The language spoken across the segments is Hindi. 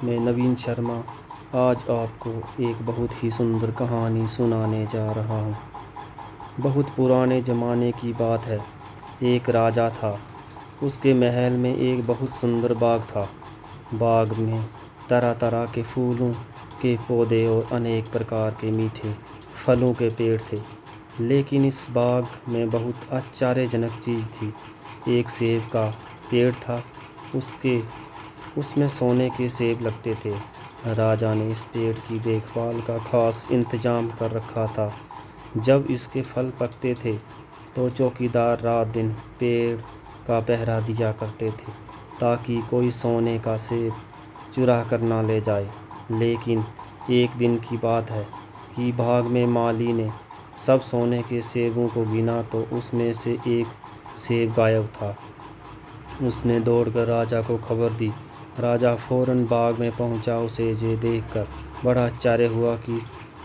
मैं नवीन शर्मा आज आपको एक बहुत ही सुंदर कहानी सुनाने जा रहा हूँ। बहुत पुराने ज़माने की बात है। एक राजा था। उसके महल में एक बहुत सुंदर बाग था। बाग में तरह तरह के फूलों के पौधे और अनेक प्रकार के मीठे फलों के पेड़ थे। लेकिन इस बाग में बहुत आश्चर्यजनक चीज़ थी। एक सेब का पेड़ था। उसमें सोने के सेब लगते थे। राजा ने इस पेड़ की देखभाल का खास इंतजाम कर रखा था। जब इसके फल पकते थे तो चौकीदार रात दिन पेड़ का पहरा दिया करते थे ताकि कोई सोने का सेब चुरा कर ना ले जाए। लेकिन एक दिन की बात है कि बाग में माली ने सब सोने के सेबों को गिना तो उसमें से एक सेब गायब था। उसने दौड़कर राजा को खबर दी। राजा फौरन बाग में पहुंचा। उसे ये देखकर बड़ा आश्चर्य हुआ कि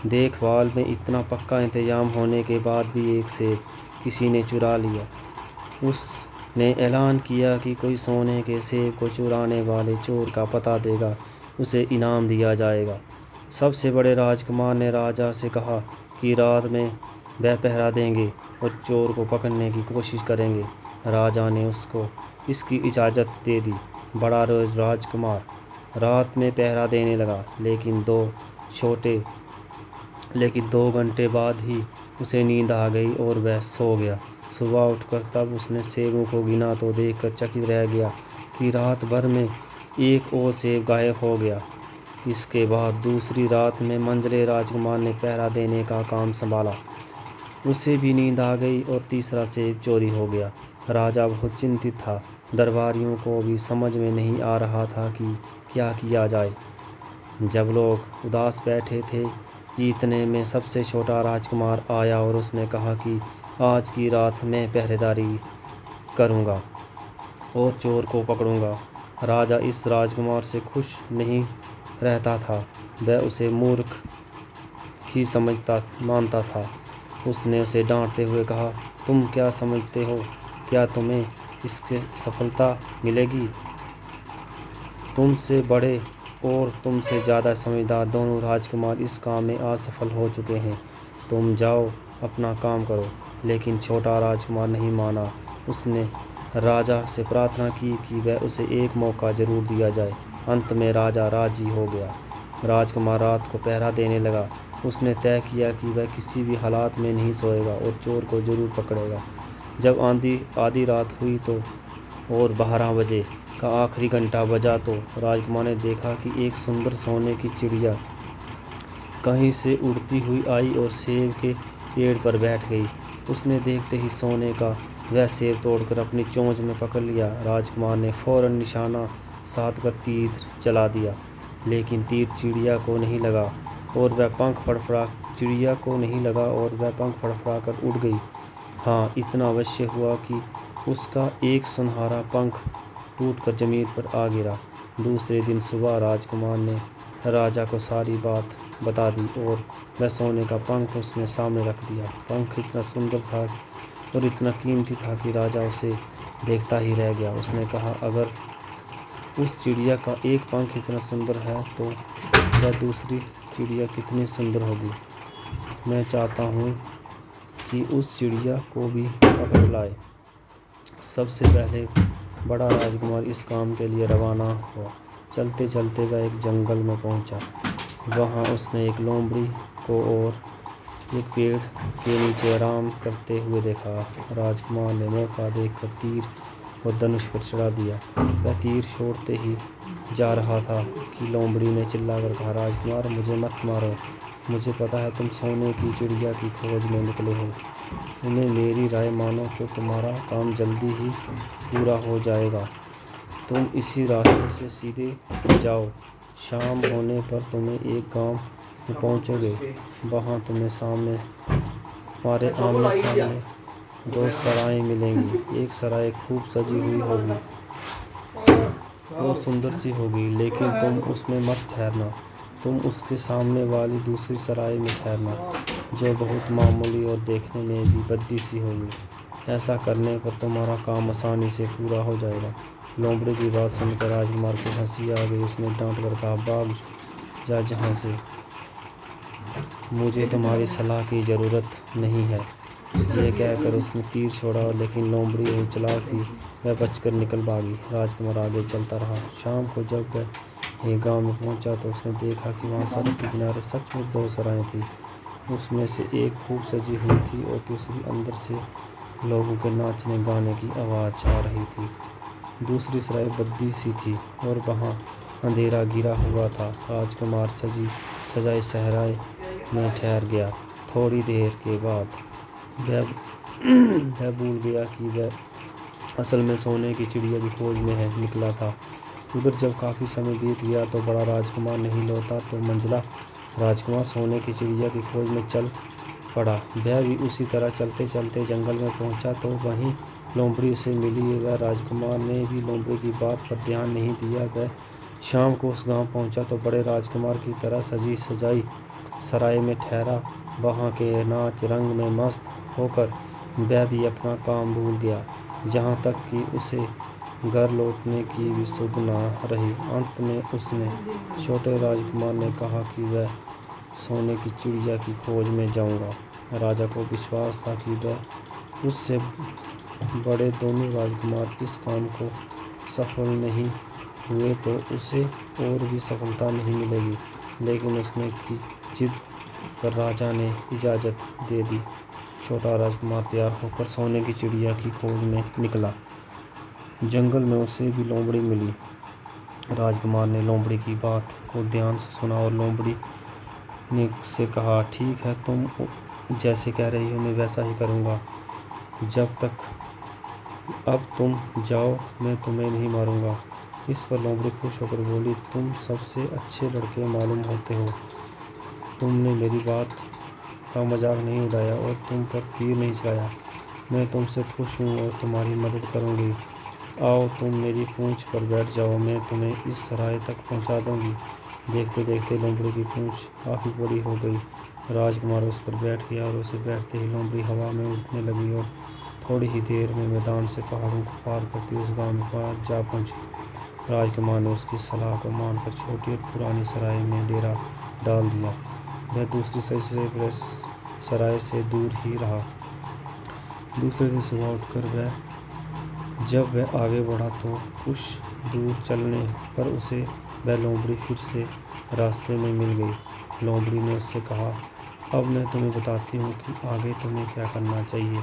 देखभाल में इतना पक्का इंतजाम होने के बाद भी एक सेब किसी ने चुरा लिया। उसने ऐलान किया कि कोई सोने के सेब को चुराने वाले चोर का पता देगा, उसे इनाम दिया जाएगा। सबसे बड़े राजकुमार ने राजा से कहा कि रात में वह पहरा देंगे और चोर को पकड़ने की कोशिश करेंगे। राजा ने उसको इसकी इजाज़त दे दी। बड़ा राजकुमार रात में पहरा देने लगा, लेकिन 2 घंटे बाद ही उसे नींद आ गई और वह सो गया। सुबह उठकर तब उसने सेबों को गिना तो देखकर चकित रह गया कि रात भर में एक और सेब गायब हो गया। इसके बाद दूसरी रात में मंझले राजकुमार ने पहरा देने का काम संभाला। उसे भी नींद आ गई और तीसरा सेब चोरी हो गया। राजा बहुत चिंतित था। दरबारियों को भी समझ में नहीं आ रहा था कि क्या किया जाए। जब लोग उदास बैठे थे, इतने में सबसे छोटा राजकुमार आया और उसने कहा कि आज की रात मैं पहरेदारी करूंगा और चोर को पकड़ूंगा। राजा इस राजकुमार से खुश नहीं रहता था। वह उसे मूर्ख ही मानता था। उसने उसे डांटते हुए कहा, तुम क्या समझते हो, क्या तुम्हें इससे सफलता मिलेगी? तुमसे बड़े और तुमसे ज़्यादा समझदार दोनों राजकुमार इस काम में असफल हो चुके हैं। तुम जाओ अपना काम करो। लेकिन छोटा राजकुमार नहीं माना। उसने राजा से प्रार्थना की कि वह उसे एक मौका ज़रूर दिया जाए। अंत में राजा राजी हो गया। राजकुमार रात को पहरा देने लगा। उसने तय किया कि वह किसी भी हालात में नहीं सोएगा और चोर को ज़रूर पकड़ेगा। जब आधी रात हुई तो और 12 बजे का आखिरी घंटा बजा तो राजकुमार ने देखा कि एक सुंदर सोने की चिड़िया कहीं से उड़ती हुई आई और सेब के पेड़ पर बैठ गई। उसने देखते ही सोने का वह सेब तोड़कर अपनी चोंच में पकड़ लिया। राजकुमार ने फौरन निशाना साध कर तीर चला दिया, लेकिन तीर चिड़िया को नहीं लगा और वह पंख फड़फड़ा कर उड़ गई। हाँ, इतना अवश्य हुआ कि उसका एक सुनहरा पंख टूटकर जमीन पर आ गिरा। दूसरे दिन सुबह राजकुमार ने राजा को सारी बात बता दी और वह सोने का पंख उसने सामने रख दिया। पंख इतना सुंदर था और इतना कीमती था कि राजा उसे देखता ही रह गया। उसने कहा, अगर उस चिड़िया का एक पंख इतना सुंदर है तो वह दूसरी चिड़िया कितनी सुंदर होगी। मैं चाहता हूँ कि उस चिड़िया को भी पकड़ लाए। सबसे पहले बड़ा राजकुमार इस काम के लिए रवाना हुआ। चलते चलते वह एक जंगल में पहुंचा। वहां उसने एक लोमड़ी को और एक पेड़ के नीचे आराम करते हुए देखा। राजकुमार ने मौका देखकर तीर और धनुष पर चढ़ा दिया। वह तीर छोड़ते ही जा रहा था कि लोमड़ी ने चिल्लाकर कहा, राजकुमार, मुझे मत मारो। मुझे पता है तुम सोने की चिड़िया की खोज में निकले हो। तुम्हें मेरी राय मानो तो तुम्हारा काम जल्दी ही पूरा हो जाएगा। तुम इसी रास्ते से सीधे जाओ। शाम होने पर तुम्हें एक गांव में पहुंचोगे। वहां तुम्हें तुम्हारे आमने सामने 2 सराएं मिलेंगी। एक सराय खूब सजी हुई होगी और सुंदर सी होगी, लेकिन तुम उसमें मत ठहरना। तुम उसके सामने वाली दूसरी सराय में ठहरना, जो बहुत मामूली और देखने में भी भद्दी सी होगी। ऐसा करने पर तुम्हारा काम आसानी से पूरा हो जाएगा। लोमड़ी की बात सुनकर राजकुमार को हंसी आ गई। उसने डांट कर कहा, भाग जा यहाँ से, मुझे तुम्हारी सलाह की ज़रूरत नहीं है। ये कहकर उसने तीर छोड़ा, लेकिन लोमड़ी बहुत चालाक थी, वह बचकर निकल भागी। राजकुमार आगे चलता रहा। शाम को जब वह एक गांव में पहुंचा तो उसने देखा कि वहां सड़क के किनारे सचमुच 2 सराएं थीं। उसमें से एक खूब सजी हुई थी और दूसरी अंदर से लोगों के नाचने गाने की आवाज़ आ रही थी। दूसरी सराय बद्दी सी थी और वहाँ अंधेरा गिरा हुआ था। राजकुमार सजी सजाई सहराए में ठहर गया। थोड़ी देर के बाद वह भूल गया कि वह असल में सोने की चिड़िया की खोज में निकला था। उधर जब काफ़ी समय बीत गया तो बड़ा राजकुमार नहीं लौटा तो मंझला राजकुमार सोने की चिड़िया की खोज में चल पड़ा। वह भी उसी तरह चलते चलते जंगल में पहुंचा तो वहीं लोमड़ी उसे मिली। वह राजकुमार ने भी लोमड़ी की बात पर ध्यान नहीं दिया। वह शाम को उस गांव पहुंचा तो बड़े राजकुमार की तरह सजी सजाई सराय में ठहरा। वहाँ के नाच रंग में मस्त होकर वह भी अपना काम भूल गया, यहाँ तक कि उसे घर लौटने की भी सुध न रही। अंत में उसने छोटे राजकुमार ने कहा कि वह सोने की चिड़िया की खोज में जाऊंगा। राजा को विश्वास था कि वह उससे बड़े दोनों राजकुमार इस काम को सफल नहीं हुए तो उसे और भी सफलता नहीं मिलेगी, लेकिन उसने की जिद पर राजा ने इजाज़त दे दी। छोटा राजकुमार तैयार होकर सोने की चिड़िया की खोज में निकला। जंगल में उसे भी लोमड़ी मिली। राजकुमार ने लोमड़ी की बात को ध्यान से सुना और लोमड़ी ने से कहा, ठीक है, तुम जैसे कह रही हो मैं वैसा ही करूँगा। अब तुम जाओ, मैं तुम्हें नहीं मारूंगा। इस पर लोमड़ी खुश होकर बोली, तुम सबसे अच्छे लड़के मालूम होते हो। तुमने मेरी बात का मजाक नहीं उड़ाया और तुम पर तीर नहीं चलाया। मैं तुमसे खुश हूँ और तुम्हारी मदद करूँगी। आओ, तुम मेरी पूँछ पर बैठ जाओ, मैं तुम्हें इस सराय तक पहुँचा दूँगी। देखते देखते लोमड़ी की पूँछ काफ़ी बड़ी हो गई। राजकुमार उस पर बैठ गया और उसे बैठते ही लोमड़ी हवा में उड़ने लगी और थोड़ी ही देर में मैदान से पहाड़ों को पार करती उस गाँव में जा पहुँची। राजकुमार ने उसकी सलाह को मानकर छोटी और पुरानी सराय में डेरा डाल दिया। वह दूसरी सराय से दूर ही रहा। दूसरे दिन सुबह उठकर जब वह आगे बढ़ा तो कुछ दूर चलने पर उसे वह लोमड़ी फिर से रास्ते में मिल गई। लोमड़ी ने उससे कहा, अब मैं तुम्हें बताती हूँ कि आगे तुम्हें क्या करना चाहिए।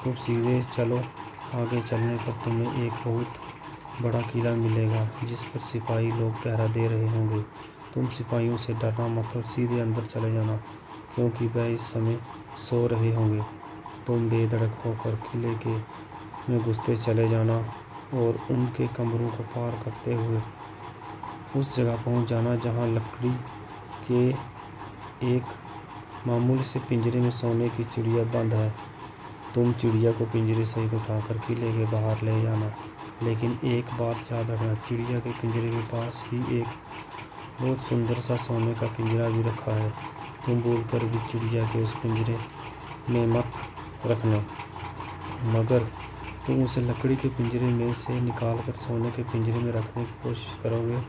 तुम सीधे चलो। आगे चलने पर तुम्हें एक बहुत बड़ा किला मिलेगा जिस पर सिपाही लोग पहरा दे रहे होंगे। तुम सिपाहियों से डरना मत और सीधे अंदर चले जाना, क्योंकि वह इस समय सो रहे होंगे। तुम बेधड़क होकर किले में घुसते चले जाना और उनके कमरों को पार करते हुए उस जगह पहुंच जाना जहां लकड़ी के एक मामूली से पिंजरे में सोने की चिड़िया बंद है। तुम चिड़िया को पिंजरे सहित उठाकर किले के बाहर ले जाना, लेकिन एक बात याद रखना, चिड़िया के पिंजरे के पास ही एक बहुत सुंदर सा सोने का पिंजरा भी रखा है। तुम भूलकर भी चिड़िया के उस पिंजरे में मत रखना, मगर तुम उसे लकड़ी के पिंजरे में से निकाल कर सोने के पिंजरे में रखने की कोशिश करोगे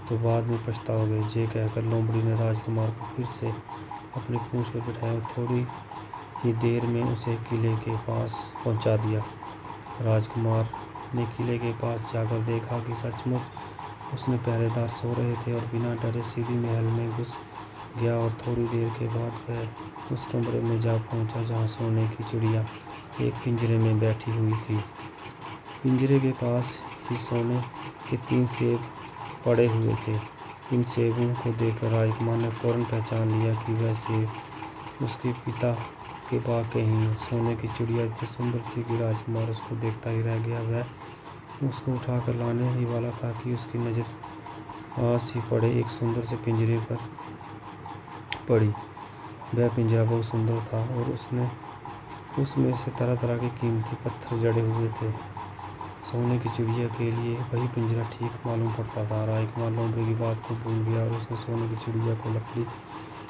तो बाद में पछताओगे। ये कहकर लोमड़ी ने राजकुमार को फिर से अपनी पूँछ पर बिठाया। थोड़ी ही देर में उसे किले के पास पहुंचा दिया। राजकुमार ने किले के पास जाकर देखा कि सचमुच उसमें पहरेदार सो रहे थे और बिना डरे सीधी महल में घुस गया और थोड़ी देर के बाद वह उस कमरे में जा पहुंचा जहां सोने की चिड़िया एक पिंजरे में बैठी हुई थी। पिंजरे के पास ही सोने के 3 सेब पड़े हुए थे। इन सेबों को देखकर राजकुमार ने फौरन पहचान लिया कि वह सेब उसके पिता के बाग के ही हैं। सोने की चिड़िया इतनी सुंदर थी कि राजकुमार उसको देखता ही रह गया। वह उसको उठाकर लाने ही वाला था कि उसकी नज़र पास ही पड़े एक सुंदर से पिंजरे पर पड़ी। वह पिंजरा बहुत सुंदर था और उसमें से तरह तरह के कीमती पत्थर जड़े हुए थे। सोने की चिड़िया के लिए वही पिंजरा ठीक मालूम पड़ता था। राजकुमार लोमड़ी की बात को भूल गया और उसने सोने की चिड़िया को लकड़ी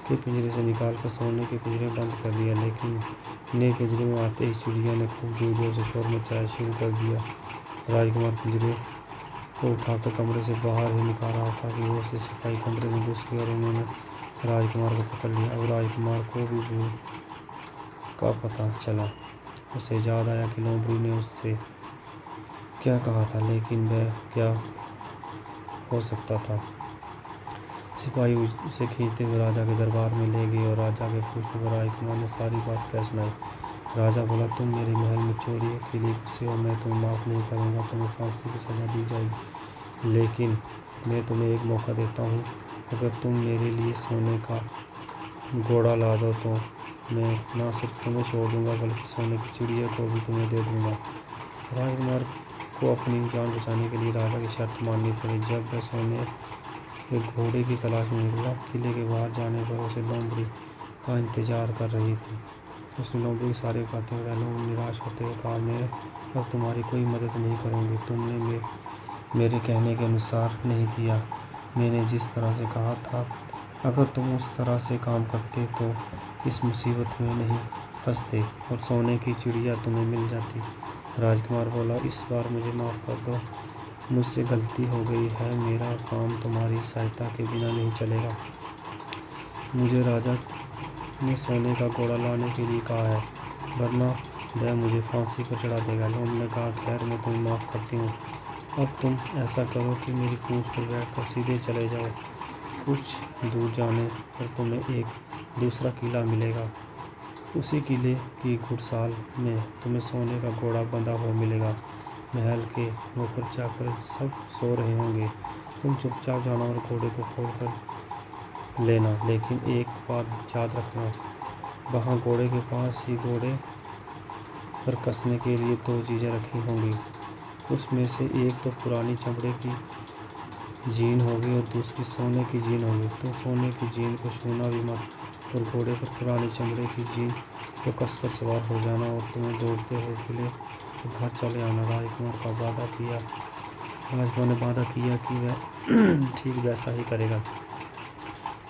के पिंजरे से निकालकर सोने के पिंजरे में बंद कर दिया। लेकिन नए पिंजरे में आते ही चिड़िया ने खूब जोर जोर से शोर मचाया शुरू कर दिया। राजकुमार पिंजरे को उठाकर कमरे से बाहर ही निकाल रहा था कि वो से सिपाही कमरे में घुस गए और उन्होंने राजकुमार को पकड़ लिया। अब राजकुमार को भी भूल का पता चला। उसे याद आया कि लोमड़ी ने उससे क्या कहा था, लेकिन वह क्या हो सकता था। सिपाही उसे खींचते हुए राजा के दरबार में ले गए और राजा के पूछने पर राजकुमार ने सारी बात कह सुनाई। राजा बोला, तुम मेरे महल में चोरी के लिए घुसे और मैं तुम्हें माफ़ नहीं करूँगा, तुम्हें फांसी की सज़ा दी जाएगी। लेकिन मैं तुम्हें एक मौका देता हूँ, अगर तुम मेरे लिए सोने का घोड़ा ला दो तो मैं न सिर्फ तुम्हें छोड़ दूँगा बल्कि सोने की चिड़िया को भी तुम्हें दे दूँगा। राजकुमार को अपनी जान बचाने के लिए राजा की शर्त माननी पड़ी। जब वह सोने के घोड़े की तलाश में निकला, किले के बाहर जाने पर उसे लोमड़ी का इंतजार कर रही थी। उसने लोमड़ी की सारी बातें बताई। लोमड़ी निराश होते हुए कहा, मैं अब तुम्हारी कोई मदद नहीं करूँगी। तुमने मेरे कहने के अनुसार नहीं किया। मैंने जिस तरह से कहा था, अगर तुम उस तरह से काम करते तो इस मुसीबत में नहीं फंसते और सोने की चिड़िया तुम्हें मिल जाती। राजकुमार बोला, इस बार मुझे माफ़ कर दो, मुझसे गलती हो गई है। मेरा काम तुम्हारी सहायता के बिना नहीं चलेगा। मुझे राजा ने सोने का घोड़ा लाने के लिए कहा है, वरना वह मुझे फांसी पर चढ़ा देगा। लोमड़ी ने कहा, खैर मैं तुम्हें माफ़ करती हूँ। अब तुम ऐसा करो कि मेरी पूंछ पर बैठकर सीधे चले जाओ। कुछ दूर जाने पर तुम्हें एक दूसरा किला मिलेगा। उसी किले की घुड़साल में तुम्हें सोने का घोड़ा बंधा हुआ मिलेगा। महल के नौकर चाकर सब सो रहे होंगे। तुम चुपचाप जाना और घोड़े को खोल कर लेना, लेकिन एक बात याद रखना, वहाँ घोड़े के पास ही घोड़े पर कसने के लिए 2 चीज़ें रखी होंगी। उसमें से एक तो पुरानी चमड़े की जीन होगी और दूसरी सोने की जीन होगी। तुम सोने की जीन को छूना भी मत और घोड़े पर पुरानी चमड़े की जीन को कसकर सवार हो जाना और तुम्हें दौड़ते हुए किले के बाहर चले आना। राजकुमार ने वादा किया कि वह ठीक वैसा ही करेगा।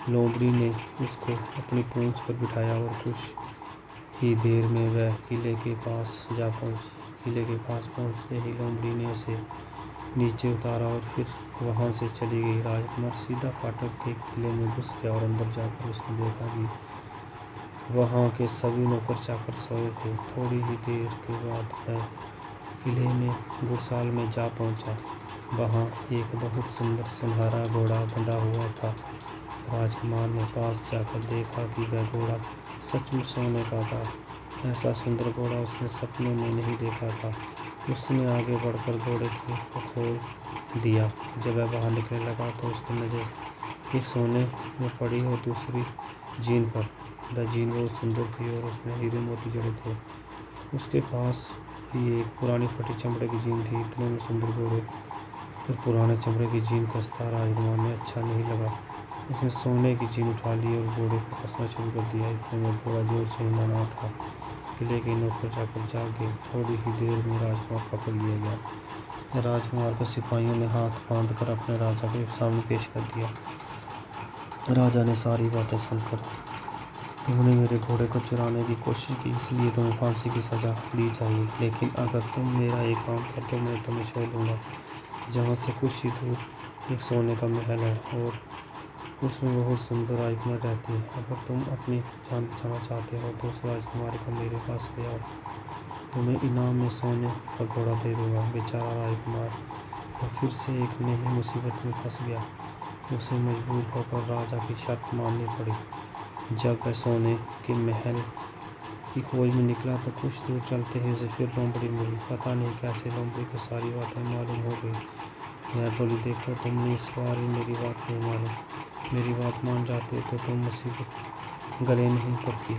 लोमड़ी ने उसको अपनी पूंछ पर बिठाया और कुछ ही देर में वह किले के पास जा पहुंची। किले के पास पहुंचते ही लोमड़ी ने उसे नीचे उतारा और फिर वहां से चली गई। राजकुमार सीधा फाटक के किले में घुस गया और अंदर जाकर उसने देखा कि वहां के सभी नौकर चाकर सोए थे। थोड़ी ही देर के बाद वह किले में घुड़साल में जा पहुंचा। वहां एक बहुत सुंदर सुनहरा घोड़ा बंधा हुआ था। राजकुमार ने पास जाकर देखा कि वह घोड़ा सचमुच सोने का था। ऐसा सुंदर घोड़ा उसने सपने में नहीं देखा था। उसने आगे बढ़कर घोड़े को खोल दिया। जब वह बाहर निकलने लगा तो उसकी नज़र एक सोने में पड़ी और दूसरी जीन पर। वह जीन बहुत सुंदर थी और उसमें हीरे मोती जड़े थे। उसके पास ही एक पुरानी फटी चमड़े की जीन थी। इतने में सुंदर घोड़े पर पुराने चमड़े की जीन कसता राजकुमार ने अच्छा नहीं लगा। उसने सोने की जीन उठा ली और घोड़े को कसना शुरू कर दिया। इतने में घोड़ा जोर से हिलाना उठा। किले के नौकर चाकर जाग गए। थोड़ी ही देर में राजकुमार पकड़ लिया गया। राजकुमार को सिपाहियों ने हाथ बांध कर अपने राजा के सामने पेश कर दिया। राजा ने सारी बातें सुनकर, तुमने मेरे घोड़े को चुराने की कोशिश की, इसलिए तुम्हें फांसी की सज़ा दी जाएगी। लेकिन अगर तुम मेरा एक काम कर दो, मैं तुम्हें छोड़ दूँगा। जहाँ से कुछ ही दूर एक सोने का महल है और उसमें बहुत सुंदर राजकुमार रहती है। अगर तुम अपनी जान बचाना चाहते हो तो उस राजकुमारी को मेरे पास ले आओ। तुम्हें इनाम में सोने का घोड़ा दे दूँगा। बेचारा राजकुमार वह फिर से एक नई मुसीबत में फंस गया। उसे मजबूर होकर राजा की शर्त माननी पड़ी। जब वह सोने के महल की खोज में निकला तो कुछ दूर चलते ही उसे फिर लोमड़ी मिली। पता नहीं कैसे लोमड़ी को सारी बातें मालूम हो गई। वह बोली, देखो तुमने इस बार भी मेरी बात नहीं मानी। मेरी बात मान जाते तो तुम मुसीबत गले नहीं पड़ती।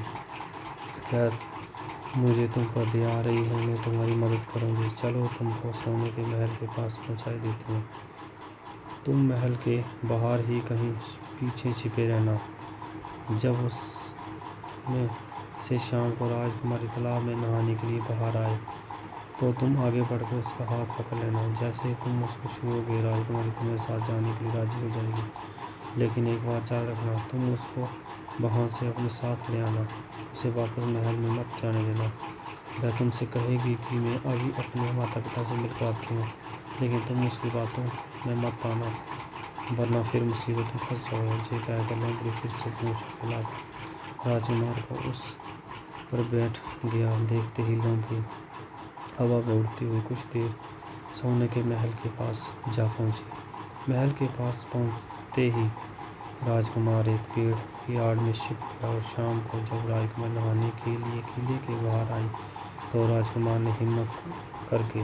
क्या मुझे तुम पर दया आ रही है? मैं तुम्हारी मदद करूंगी। चलो तुमको सोने के महल के पास पहुंचा देती हूँ। तुम महल के बाहर ही कहीं पीछे छिपे रहना। जब उसमें से शाम को राजकुमारी तालाब में नहाने के लिए बाहर आए तो तुम आगे बढ़कर उसका हाथ पकड़ लेना। जैसे ही तुम उसको छुओगे, राजकुमारी तुम्हारे साथ जाने के लिए राजी हो जाएगी। लेकिन एक बात याद रखना, तुम उसको वहाँ से अपने साथ ले आना। उसे वापस महल में मत जाने देना। वह तुमसे कहेगी कि मैं अभी अपने माता पिता से मिलकर आती हूँ। लेकिन तुम उसकी बातों में मत आना, वरना फिर मुसीबत में फंस जाओगे। ये कहकर लोमड़ी फिर से पूंछ हिला राजकुमार को उस पर बैठ गया। देखते ही लोमड़ी हवा में उड़ती हुई कुछ देर सोने के महल के पास जा पहुंची। महल के पास पहुंचते ही राजकुमार एक पेड़ की आड़ में छिप गया और शाम को जब राजकुमार नहाने के लिए किले के बाहर आई तो राजकुमार ने हिम्मत करके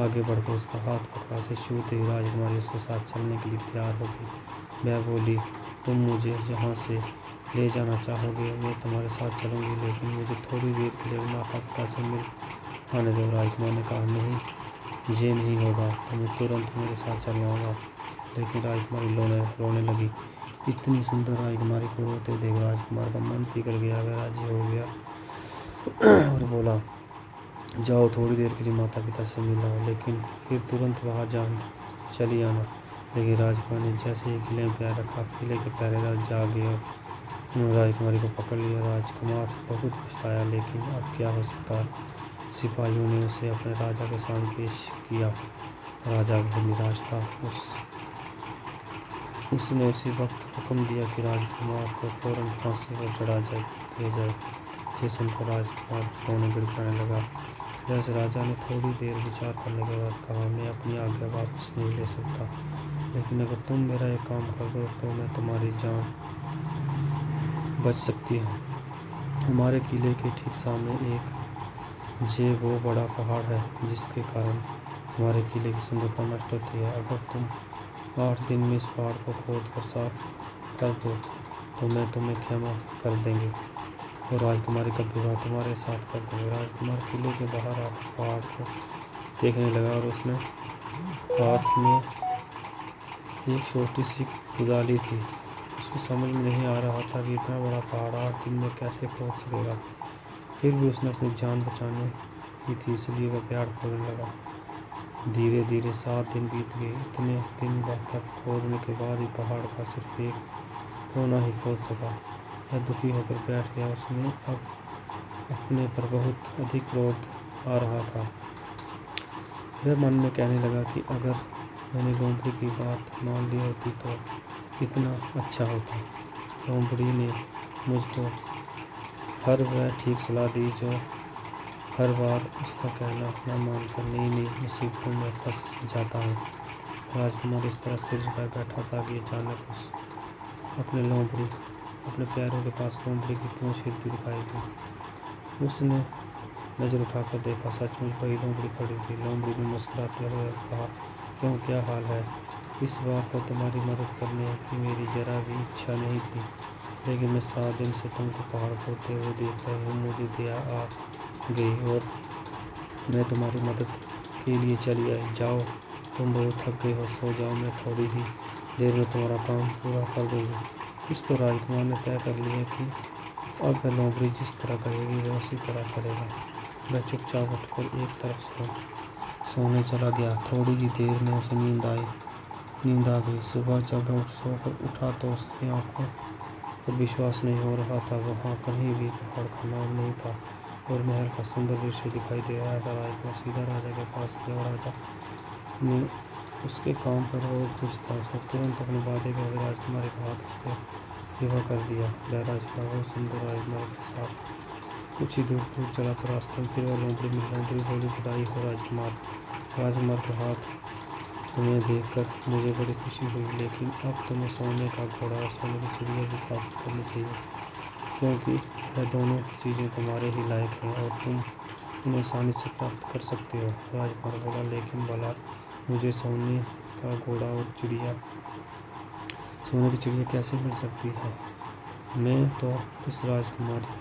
आगे बढ़कर उसका हाथ पकड़ा। से छूते ही राजकुमारी उसके साथ चलने के लिए तैयार हो गई। वह बोली, तुम मुझे जहाँ से ले जाना चाहोगे मैं तुम्हारे साथ चलूँगी, लेकिन मुझे थोड़ी देर के लिए माता पिता से मिल आने दो। राजकुमार ने कहा, नहीं, ये नहीं होगा, तुम्हें तुरंत मेरे साथ चलना होगा। लेकिन राजकुमारी रोने लगी। इतनी सुंदर राजकुमारी को रोते देख राजकुमार का मन पिघल गया। वह राजी हो गया और बोला, जाओ, थोड़ी देर के लिए माता पिता से मिल आओ, लेकिन फिर तुरंत वहाँ चली आना। लेकिन राजकुमार ने जैसे ही किले में पैर रखा, किले के पहरेदार जागे और उन्होंने राजकुमारी को पकड़ लिया। राजकुमार बहुत पछताया, लेकिन अब क्या हो सकता। सिपाहियों ने उसे अपने राजा के सामने पेश किया। राजा बहुत निराश था। उसने उसी वक्त हुक्म दिया कि राजकुमार को फौरन फांसी पर चढ़ा दिया जाए। ये सुनकर राजकुमार रोने गिड़गिड़ाने लगा। वैसे राजा ने थोड़ी देर विचार करने के बाद कहा, मैं अपनी आज्ञा वापस नहीं ले सकता, लेकिन अगर तुम मेरा एक काम कर दो तो मैं तुम्हारी जान बच सकती है। हमारे किले के ठीक सामने एक वो बड़ा पहाड़ है जिसके कारण हमारे किले की सुंदरता नष्ट होती है। अगर तुम 8 दिन में इस पहाड़ को खोद कर साफ कर दो तो मैं तुम्हें क्षमा कर देंगे और राजकुमारी का विवाह तुम्हारे साथ कर देंगे। राजकुमार किले के बाहर आकर पहाड़ को देखने लगा और उसने हाथ में एक छोटी सी कुदाली थी। उसकी समझ में नहीं आ रहा था कि इतना बड़ा पहाड़ 8 दिन में कैसे खोद सकेगा। फिर भी उसने अपनी जान बचाने की थी, इसलिए वह पहाड़ खोदने लगा। धीरे धीरे 7 दिन बीत गए। इतने दिन तक खोदने के बाद भी पहाड़ का सिर्फ एक कोना ही खोद सका। वह दुखी होकर बैठ गया। उसमें अब अपने पर बहुत अधिक क्रोध आ रहा था। वह मन में कहने लगा कि अगर मैंने लोमड़ी की बात मान ली होती तो कितना अच्छा होता। लोमड़ी ने मुझको हर वह ठीक सलाह दी जो हर बार उसका कहना न मानकर नई नई मुसीबतों में फंस जाता हूँ। राजकुमार इस तरह सिर झुकाए बैठा था कि अचानक अपने पैरों के पास लोमड़ी की पूंछ हिलती दिखाई दी। उसने नजर उठाकर देखा, सचमुच वही लोमड़ी खड़ी थी। लोमड़ी ने मुस्कुराते हुए कहा, क्यों, क्या हाल है? इस बार तो तुम्हारी मदद करने की मेरी जरा भी इच्छा नहीं थी, लेकिन मैं 7 दिन से तुमको पहाड़ खोदते हुए देख रही हूँ। मुझे दया आ गई और मैं तुम्हारी मदद के लिए चली आई। जाओ, तुम बहुत थक गए हो, सो जाओ, मैं थोड़ी ही देर में तुम्हारा काम पूरा कर दूँगी। इस पर राजकुमार ने तय कर लिया कि अब वह लोमड़ी जिस तरह कहेगी वह उसी तरह करेगा। वह चुपचाप उठकर एक तरफ सोने चला गया। थोड़ी ही देर में उसे नींद आ गई। सुबह जब वह सोकर उठा तो उसकी आंखों पर विश्वास नहीं हो रहा था। वहाँ कहीं भी पहाड़ का नाम नहीं था और महल का सुंदर दृश्य दिखाई दे रहा था। राजकुमार सीधा राजा के पास गया। राजा ने उसके काम पर और कुछ था। उसने तुरंत अपने वादे के बाद राजकुमारी का हाथ उसके विवाह कर दिया। वह राजकुमार बहुत सुंदर राजकुमारी के साथ कुछ ही दूर चला तो रास्ते में फिर वह लोमड़ी मिली। लोमड़ी बोली, बधाई हो राजकुमार। राजकुमार के हाथ तुम्हें देखकर मुझे बड़ी खुशी हुई, लेकिन अब तुम्हें सोने का घोड़ा और सोने की चिड़िया भी प्राप्त करनी चाहिए, क्योंकि वह दोनों चीज़ें तुम्हारे ही लायक हैं और तुम उन्हें आसानी से प्राप्त कर सकते हो। राजकुमार बोला, लेकिन भला मुझे सोने का घोड़ा और सोने की चिड़िया कैसे मिल सकती है? मैं तो इस राजकुमारी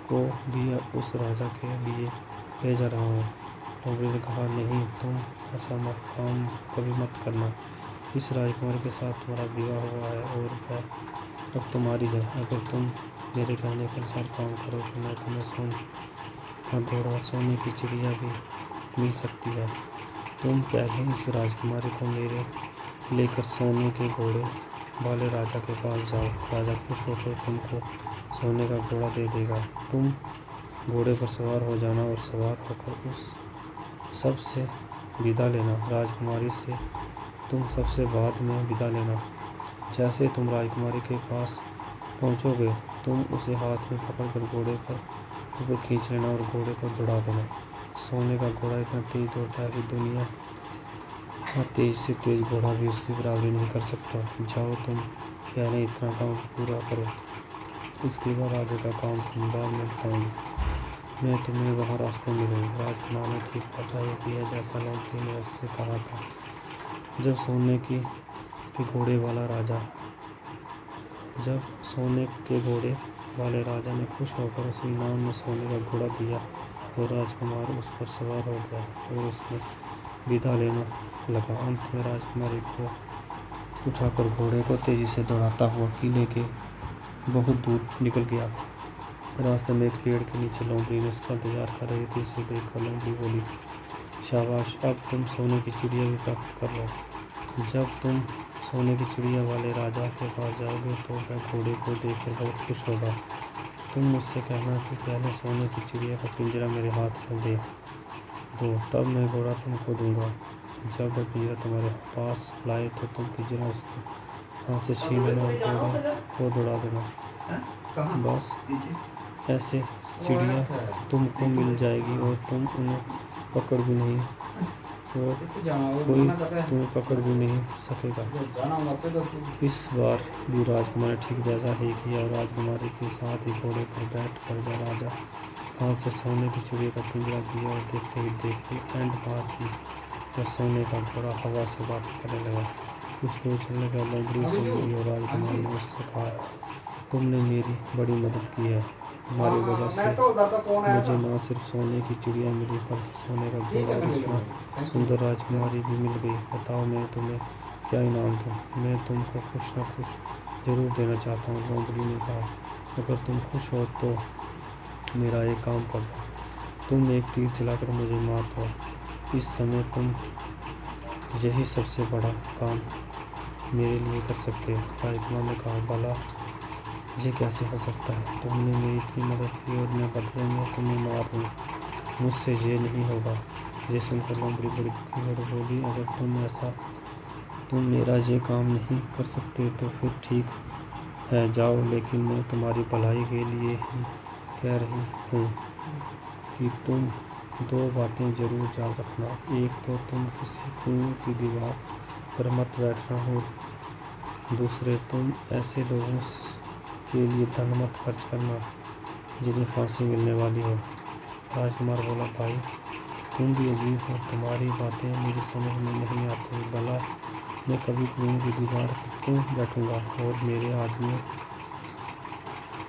को भी उस राजा के लिए ले जा रहा हूँ। लोमड़ी ने कहा, नहीं, तुम ऐसा काम कभी मत करना। इस राजकुमारी के साथ तुम्हारा विवाह हुआ है और वह अब तुम्हारी है। अगर तुम मेरे कहने के अनुसार काम करो तो मैं तुम्हें सोने का घोड़ा और सोने की चिड़िया भी मिल सकती है। तुम पहले इस राजकुमारी को मेरे लेकर सोने के घोड़े वाले राजा के पास जाओ। राजा खुश होकर तुमको सोने का घोड़ा दे देगा। तुम घोड़े पर सवार हो जाना और सवार होकर उस सबसे विदा लेना। राजकुमारी से तुम सबसे बाद में विदा लेना। जैसे तुम राजकुमारी के पास पहुंचोगे, तुम उसे हाथ में पकड़कर घोड़े पर ऊपर खींच लेना और घोड़े को दौड़ा देना। सोने का घोड़ा इतना तेज दौड़ता है कि दुनिया का तेज से तेज घोड़ा भी उसकी बराबरी नहीं कर सकता। जाओ, तुम पहले इतना काम पूरा करो, इसके बाद आगे का काम तुम बाद में बताऊंगी। मैं तुम्हें वहाँ रास्ते में मिलूंगी। राजकुमार ने ठीक ऐसा ही किया जैसा लोमड़ी ने उससे कहा था। जब सोने के घोड़े वाले राजा ने खुश होकर उसे इनाम में सोने का घोड़ा दिया, तो राजकुमार उस पर सवार हो गया और उसने विदा लेना लगा। अंत में राजकुमारी को उठाकर घोड़े को तेजी से दौड़ाता हुआ किले के बहुत दूर निकल गया। रास्ते में एक पेड़ के नीचे लोमड़ी ने उसका इंतजार कर रही थी। इसे देखकर लोमड़ी बोली, शाबाश, अब तुम सोने की चिड़िया भी प्राप्त कर लो। जब तुम सोने की चिड़िया वाले राजा के पास जाओगे तो वह घोड़े को देखकर बहुत खुश होगा। तुम मुझसे कहना कि पहले सोने की चिड़िया का पिंजरा मेरे हाथ में दे दो, तब मैं घोड़ा तुमको दूंगा। जब वह पिंजरा तुम्हारे पास लाए तो तुम पिंजरा उसके हाथ से छीन लेना और घोड़े को दौड़ा देना। बस ऐसे चिड़िया तुमको मिल जाएगी और तुम उन्हें पकड़ भी नहीं और कोई तुम्हें पकड़ भी नहीं सकेगा। इस बार भी राजकुमार ने ठीक वैसा ही किया और राजकुमारी के साथ ही घोड़े पर बैठ कर राजा हाथ से सोने की चिड़िया का पिंजरा दिया और देखते ही देखते एंड बात की तो सोने का घोड़ा हवा से बात करने लगा। कुछ दूर चलने का लोमड़ी सुन गई और राजकुमार ने उससे कहा, तुमने मेरी बड़ी मदद की है। तुम्हारी वजह से मुझे न सिर्फ सोने की चिड़िया मिली बल्कि सोने का घोड़ा और इतना सुंदर राजकुमारी भी मिल गई। बताओ, मैं तुम्हें क्या इनाम दूँ? मैं तुमको कुछ न कुछ जरूर देना चाहता हूँ। लोमड़ी ने कहा, अगर तुम खुश हो तो मेरा एक काम कर दो। तुम एक तीर चलाकर मुझे मार दो। इस समय तुम यही सबसे बड़ा काम मेरे लिए कर सकते हो। राजकुमार ने कहा, भला ये कैसे हो सकता है? तुमने मेरी इतनी मदद की और मैं बदले में तुम्हें मार दूँ? मुझसे ये नहीं होगा। ये सुनकर लोमड़ी बड़ी दुखी और बोली, अगर तुम मेरा ये काम नहीं कर सकते तो फिर ठीक है, जाओ, लेकिन मैं तुम्हारी भलाई के लिए ही कह रही हूँ कि तुम दो बातें जरूर याद रखना। एक तो तुम किसी कुएं की दीवार पर मत बैठना और दूसरे तुम ऐसे लोगों के लिए धन मत खर्च करना जिन्हें फांसी मिलने वाली हो। राजकुमार बोला, भाई तुम भी अजीब हो, तुम्हारी बातें मेरी समझ में नहीं आती। भला मैं कभी कुएं की दीवार पर क्यों बैठूंगा और मेरे आदमियों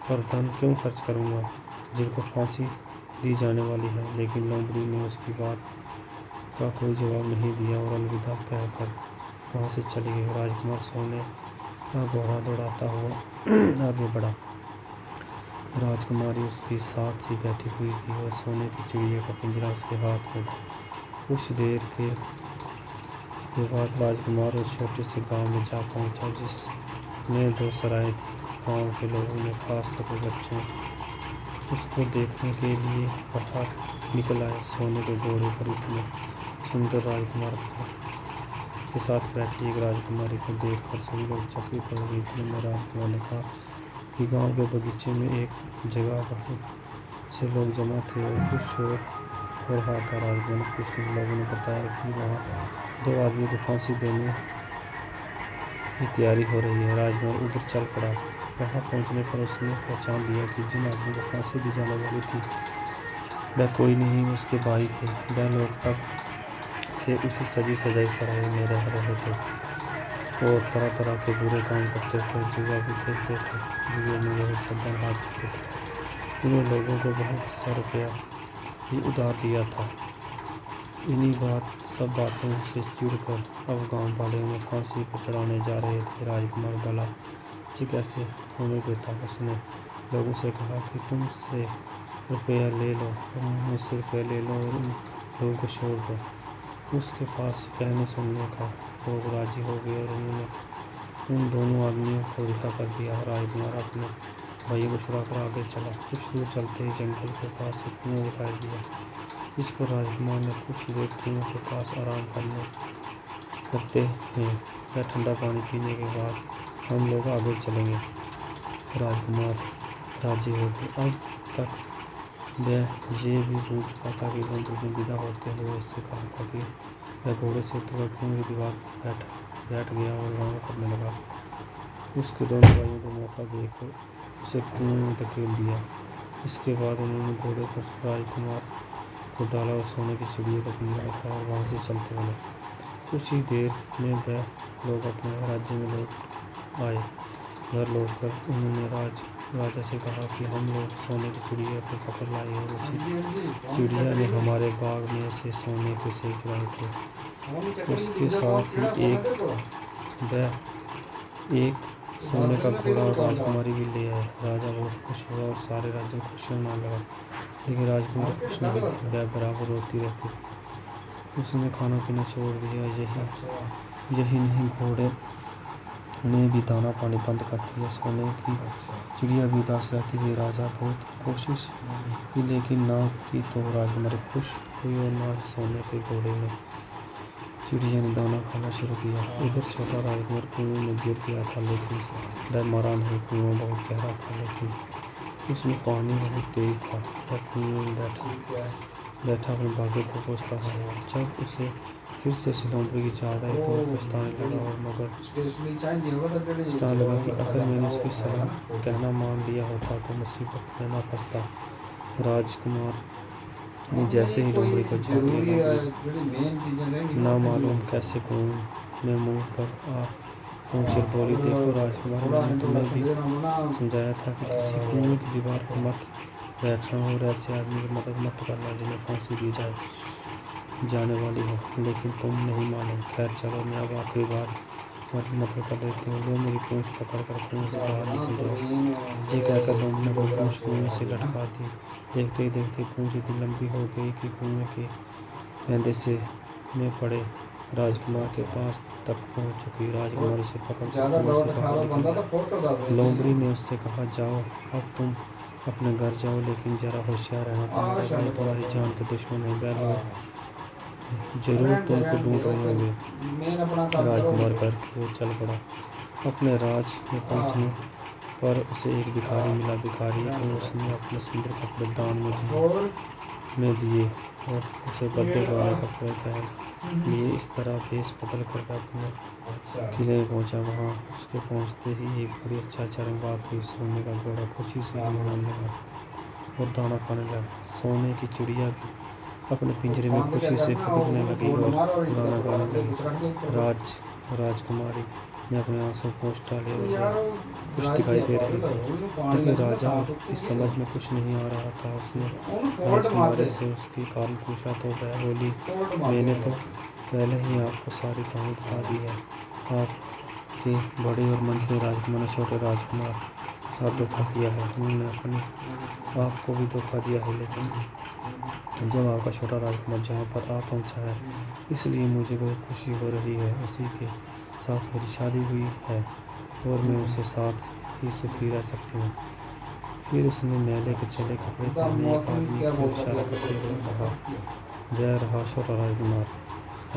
पर धन क्यों खर्च करूंगा जिनको फांसी दी जाने वाली है। लेकिन लोमड़ी ने उसकी बात का कोई जवाब नहीं दिया और अलविदा कहकर वहाँ से चली गई। राजकुमार सोने का घोड़ा दौड़ाता हुआ आगे बढ़ा। राजकुमारी उसके साथ ही बैठी हुई थी और सोने की चिड़िया का पिंजरा उसके हाथ में था। कुछ देर के बाद राजकुमार उस छोटे से गांव में जा पहुंचा जिसमें 2 सराय थी। गांव के लोगों ने, खासतौर पर बच्चे, उसको देखने के लिए बाहर निकल आए। सोने के घोड़े पर इतने सुंदर राजकुमार के साथ बैठी एक राजकुमारी को देखकर सभी लोग चकित हो गए। इतने में राजकुमार ने कहा कि गांव के बगीचे में एक जगह बहुत से लोग जमा थे और कुछ शोर हो रहा था। राजकुमार ने कुछ लोगों ने बताया कि वहाँ 2 आदमी को फांसी देने की तैयारी हो रही है। राजकुमार उधर चल पड़ा। वहाँ पहुँचने पर उसने पहचान लिया कि जिन आदमी को फांसी दी जाने वाली थी वह कोई नहीं, उसके भाई थे। वह लोग तब से उसी सजी सजाई सराय में रह रहे थे और तरह तरह के बुरे काम करते थे। जुआ भी खेलते थे। जुए में बहुत सब हार चुके थे। उन्हें लोगों को बहुत सा रुपया भी उधार दिया था। इन्हीं सब बातों से चिढ़कर अब गांव वाले उन्हें फांसी पर चढ़ाने जा रहे थे। राजकुमार भला जी कैसे होने देता। उसने लोगों से कहा कि तुमसे रुपया ले लो, तुम मुझसे रुपया ले लो और उन लोगों को छोड़ दो। उसके पास कहने सुनने का लोग राजी हो गए और उन्होंने उन दोनों आदमियों को रिहा कर दिया। राजकुमार अपने भाइयों को छुड़ाकर आगे चला। कुछ दूर चलते ही जंगल के पास एक कुआं दिखाई दिया। इस पर राजकुमार ने कुछ देर कुएं के पास आराम करते हैं। या ठंडा पानी पीने के बाद हम लोग आगे चलेंगे। राजकुमार राजी हो गए। अब तक वह ये भी भूल चुका था कि लोमड़ी ने विदा होते हुए उससे कहा था कि वह घोड़े से उतरकर कुएं की दीवार पर बैठ गया और आराम करने लगा। उसके दोनों भाइयों को मौका देकर उसे कुएं में धकेल दिया। इसके बाद उन्होंने घोड़े पर राजकुमार को डाला और सोने की चिड़िया का पिंजरा उठाया और वहाँ से चलते बने। कुछ ही देर में वह लोग अपने राज्य में लौट आए। घर लौटकर उन्होंने राजा से कहा कि हम लोग सोने की चिड़िया को पकड़ लाए और उसी चिड़िया ने हमारे बाग में से सोने के सेब चुराए थे। उसके साथ ही एक सोने का घोड़ा और राजकुमारी भी ले आए। राजा बहुत खुश हुआ और सारे राज्य में खुशियाँ मनाने लगा। लेकिन राजकुमारी खुश नहीं थी, वह बराबर रोती रहती थी। उसने खाना पीना छोड़ दिया। यही नहीं, घोड़े ने भी दाना पानी बंद कर दिया। सोने की चिड़िया भी उदास रहती थी। राजा बहुत कोशिश की लेकिन ना की तो राजकुमारी खुश हुई और ना ही सोने के घोड़े में चिड़िया ने दाना खाना शुरू किया। इधर छोटा राजकुमार कुएं में गिर गया था, लेकिन वह मरा नहीं। कुआं बहुत गहरा था लेकिन उसमें पानी बहुत तेज था। वह कुएं में बैठा अपने भाग्य को कोसता था। जब उसे फिर से लोमड़ी की याद आई तो पछताने लगा और मगर पछताने लगा कि अगर मैंने उसकी सलाह कहना मान लिया होता तो मुसीबत में न फंसता। राजकुमार ने जैसे ही लोमड़ी को झाँक लिया, ना मालूम कैसे कुएं में मुंह पर आ पहुंची और बोली, देखो राजकुमार, मैंने तुम्हें भी समझाया था कि किसी कुएं की दीवार पर मत बैठना और ऐसे आदमी की मदद मत करना जिन्हें फांसी दी जाने वाली हो, लेकिन तुम नहीं मानो। खैर चलो, मैं अब आखिरी बार मदद कर देती हूँ। लो मेरी पूंछ पकड़ कर कुएं से बाहर निकल जाओ। ये कहकर लोमड़ी ने अपनी पूंछ कुएं से लटका दी। देखते ही देखते पूंछ इतनी लंबी हो गई कि कुएं के अंधेरे में पड़े राजकुमार के पास तक पहुंच चुकी। राजकुमार उसे पकड़ कर कुएं से बाहर निकल। लोमड़ी ने उससे कहा, जाओ अब तुम अपने घर जाओ, लेकिन जरा होशियार रहना, तुम्हारे भाई तुम्हारी जान के दुश्मन है, वह लोग जरूर तुमको ढूंढ रहे होंगे। राजकुमार घर की ओर चल पड़ा। अपने राज में पहुंचने पर उसे एक भिखारी मिला। भिखारी को उसने अपने सुंदर कपड़े दान में दिए और उसे बदले वाले कपड़े पहन लिए। इस तरह देश बदल कर अपने किले में पहुंचा। वहां उसके पहुंचते ही एक बड़ी अच्छा रंग बात हुई। सोने का घोड़ा खुशी से मानने लगा और दाना खाने लगा। सोने की चिड़िया भी अपने पिंजरे में खुशी से फुदकने लगी और गाना गाने लगी। राजकुमारी ने अपने आंसू पोंछ डाले और कुछ दिखाई दे रही थी, लेकिन राजा की समझ में कुछ नहीं आ रहा था। उसने राजकुमारी से उसकी कारण पूछा तो वह बोली, मैंने तो पहले ही आपको सारी कहानी बता दी है। आपके बड़े और मंझले राजकुमार ने छोटे राजकुमार के साथ धोखा किया है। उन्होंने अपने आप को भी धोखा दिया है, लेकिन जब आपका छोटा राजकुमार जहाँ पर आ पहुँचा है, इसलिए मुझे बहुत खुशी हो रही है। उसी के साथ मेरी शादी हुई है और मैं उसके साथ ही सुखी रह सकती हूँ। फिर उसने मैले के चले कपड़े पहने एक आदमी को इशारा करते हुए कहा, वह रहा छोटा राजकुमार।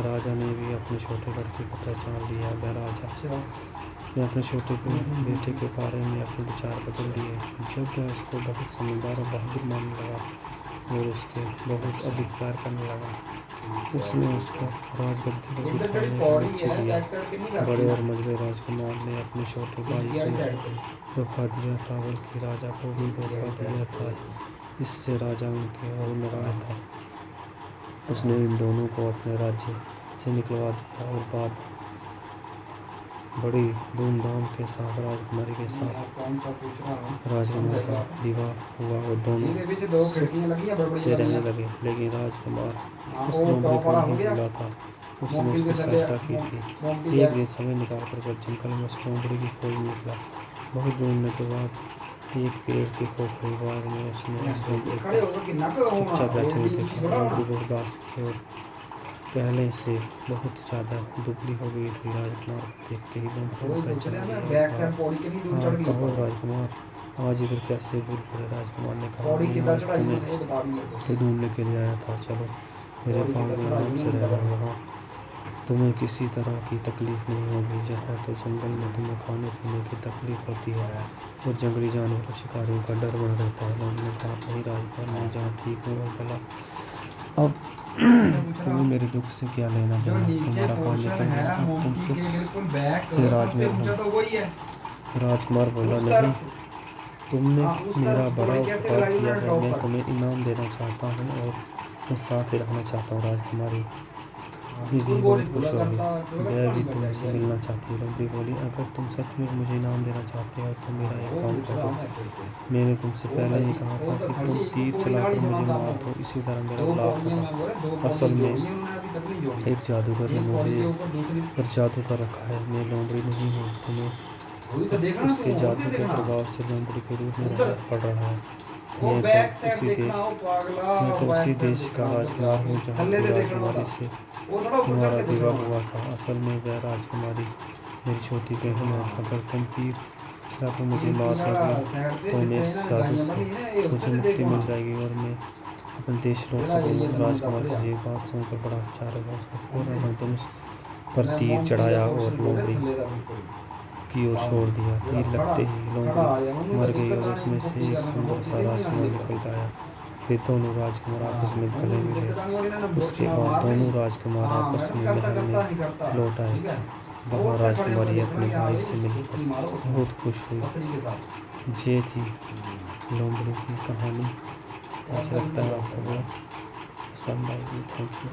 राजा ने भी अपने छोटे लड़के को पहचान लिया। वह राजा ने अपने छोटे बेटे के बारे में अपने विचार बदल दिए। जब वह उसको बहुत समझदार और बहादुर मानने लगा और उसके बहुत अधिक प्यार करने लगा, उसने उसको राजगद्दी पर बिठाने का निश्चय किया। बड़े और मंझले राजकुमार ने अपने छोटे भाई को धोखा दिया था, बल्कि राजा को भी धोखा दिया था। इससे राजा उनके और नाराज था। उसने इन दोनों को अपने राज्य से निकलवा दिया और बाद बड़ी धूमधाम के साथ राजकुमारी के साथ राजकुमार का विवाह हुआ और दोनों सुख से रहने लगे। लेकिन राजकुमार उस लोमड़ी को नहीं भूला था। उसने उसकी सहायता की थी। एक दिन समय निकालकर वह जंगल में उस लोमड़ी की खोज निकला। बहुत ढूंढने के बाद एक पेड़ के खोखले बाग में उसने उस लोमड़ी को चुपचाप बैठे हुए देखा। लोमड़ी बहुत उदास थी और पहले से बहुत ज़्यादा दुबली हो गई थी। राजकुमार को देखते ही लोमड़ी पहचान लिया। कहो राजकुमार, आज इधर कैसे भूल पड़े। राजकुमार ने कहा, पौड़ी मैं किधर आज चढ़ाई तुम्हें मैंने ये बता भी मेरे को। ढूंढने के लिए आया था। चलो मेरे पौड़ी पाँव किधर में चढ़ाई आराम से मैंने रहना। बताया। वहाँ तुम्हें किसी तरह की तकलीफ नहीं होगी। जहाँ तो जंगल में तुम्हें खाने पीने की तकलीफ होती है और जंगली जानवरों शिकारियों का डर बना रहता है। लोमड़ी ने कहा, नहीं राजकुमार, मैं जहाँ ठीक हूँ और भला अब तुम्हें मेरे दुख से क्या लेना जो देना। नीचे तुम्हारा काम पोर्शन निकल गया, है अब तुम मोमकी सुख के बिल्कुल बैक से सबसे राजमहल ऊंचा तो वही है। राजकुमार बोला, उस नहीं, तरफ तुमने हाँ उस मेरा तरफ बड़ा पौड़ी कैसे उपकार लगाई किया उन्होंने है। टॉप मैं पर। तुम्हें इनाम देना चाहता हूँ और मैं साथ ही रखना चाहता हूँ। राजकुमारी भी तू गोली बहुत खुश खुला होगी। करता तो वह पानी भी भर तुमसे जाएगी। मिलना चाहती है। लोमड़ी बोली, अगर तुम सचमुच मुझे इनाम देना चाहते हो तो मेरा एक वो काम पूछ कर रहा दो। मैं फिर से। मैंने तुमसे वो पहले ही दही कहा वो था तो कि सड़ी तुम एक तीर पौड़ी चलाकर गाड़ी मुझे जोड़ना मार था। दो, इसी तरह मेरा दो लाभ पौड़ियां होगा। में बोले दो असल पौड़ी में जोड़ी है उन्होंने अभी तक नहीं जोड़ी। एक जादूगर ने एक मुझे पौड़ी के ऊपर दूसरी पर जादू कर रखा है। मैं लोमड़ी नहीं हूँ। तुम्हें वही तो देखना तू उसके और जादू क्या के देखना। प्रभाव से लोमड़ी के रूप में उधर रहना पड़ रहा है। वो मैं बैक तो साइड उसी देखना देश वो पागला। मैं तो बैक उसी साइड देश का देखना उधर राजकुमार जाके हूँ जहाँ थल्ले की से देखना राजकुमारी होता। से वो थोड़ा ऊपर चढ़ तुम्हारा के देखना विवाह होता। हुआ था। असल में वह राजकुमारी मेरी छोटी बहन है। अगर तुम तीर चलाकर मुझे मार दोगे साइड से तो मैं जितने इस इन्होंने जादू गाइयां से बनी है ये मुझे उत्ते मुक्ति देखना। मिल जाएगी और मैं अपने देश लौट जेड़ा सकूंगा। एरिया तेन मैं दस राजकुमार रहा की ये बात सुनकर बड़ा अच्छा लगा। उसने समझे। फौरन धनुष पर मैं तीर मोमकी का चढ़ाया और पोर्शन बोले लोमड़ी थल्ले दा बिल्कुल। की ओर छोड़ दिया। जेड़ा तीर खड़ा लगते ही खड़ा लोमड़ी आ गया उन्होंने मर तो गई दिक्कत और आनी उसमें से पुट्टी एक करने में सुंदर बहुत सा किसी को नहीं आनी राजकुमार निकल दिक्कत। आया। फिर दोनों राजकुमार आपस में गले उन्होंने मिले। दिक्कत आनी और इन्होंने उसके बोछना बाद मार ली। दोनों राजकुमार हाँ आपस मैडम में करता महल करता नहीं में करता। लौट आए। ठीक है। वहाँ और तक खड़े होकर राजकुमारी देखना अपने कि हाँ भाई भाई से मिली पुट्टी मारो उसमें बहुत खुश हुई। पत्थरी के साथ। ये थी लोमड़ी की कहानी। और मुझे अंदर भी लगता नहीं है जा आपको सकता। वो पसंद आएगी। Thank you.